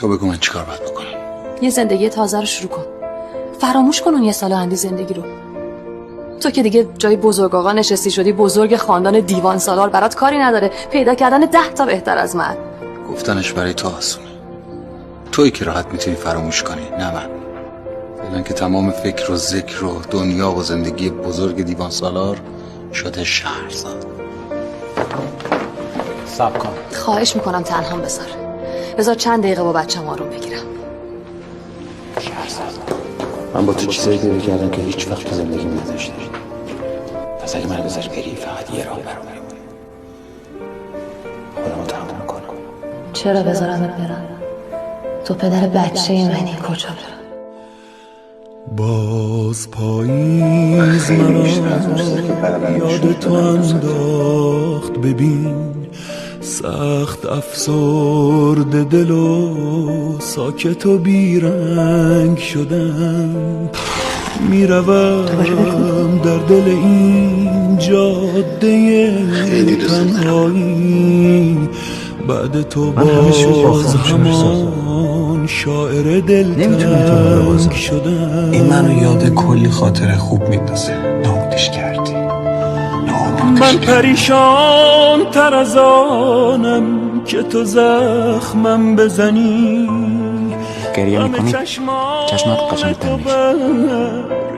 تو بگو من چیکار باید بکنم؟ یه زندگی تازه رو شروع کن. فراموش کن اون یه سال آینده زندگی رو. تو که دیگه جای بزرگ آقا نشستی شدی، بزرگ خاندان دیوان سالار، برات کاری نداره پیدا کردن 10 تا بهتر از من. گفتنش برای تو آسونه. تویی که راحت میتونی فراموش کنی، نه من. فعلا که تمام فکر و ذکر و دنیا و زندگی بزرگ دیوان سالار شده شهرزاد. صبر کن. خواهش میکنم تنها بذار چند دقیقه با بچه‌م آروم بگیرم. شهرزاد، من با تو چیزایی پیدا کردم که هیچ وقت تو زندگیم نداشتی. پس اگه من بذاری بری فقط یه راه برام میمونه. خودمو تمام کنم. چرا بذارمت برم؟ تو پدر بچه منی، کجا برم؟ باز پاییز مرا یاد تو انداخت، ببین سخت افسرده دل و ساکت و بیرنگ شدم. میروم در دل این جاده تنهایی، بعد تو باز همان شاعر دلتنگ شدم. این منو یاد کلی خاطر خوب میندازه. نابودش کردی. من پریشان تر از آنم که تو زخمم بزنی. گریه میکنی چشمات قشنگ‌تر میشه.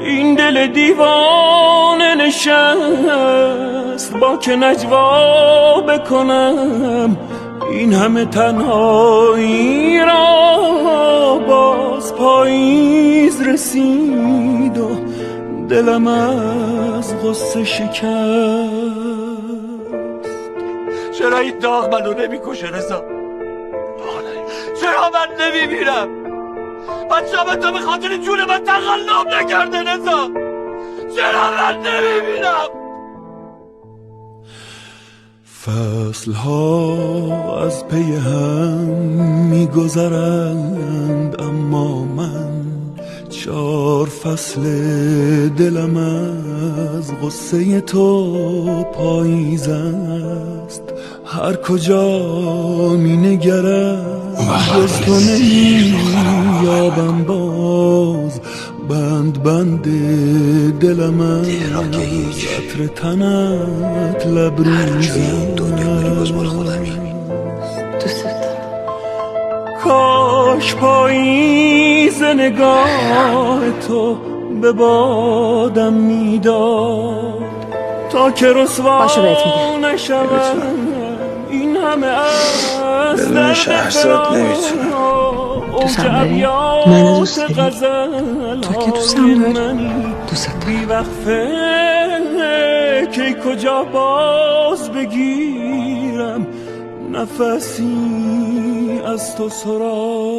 این دل دیوانه نشست با که نجوا بکنم این همه تنهایی را. باز پاییز رسید و دلم از غصه شکست. چرا این داغ منو نمیکشه رضا؟ چرا من نمیمیرم؟ بچه‌م تو به خاطر جون من تقلب نکرده رضا؟ چرا من نمیمیرم؟ فصل ها از پی هم میگذرند، اما من 4 فصل دلم از غصه تو پاییز است. هر کجا می نگرم جز تو نمیابم، باز بند بند دلم از عطر تنت لبریزم. کاش پاییز نگاه تو به بادم میداد تا که رسوا نشوم این همه از بدون شهرزاد نمیتونم. دوستم داری؟ منو دوست داری؟ تو که دوستم داری؟ دوست دارم. وقفه که کجا باز بگیرم نفسی از تو سراغ.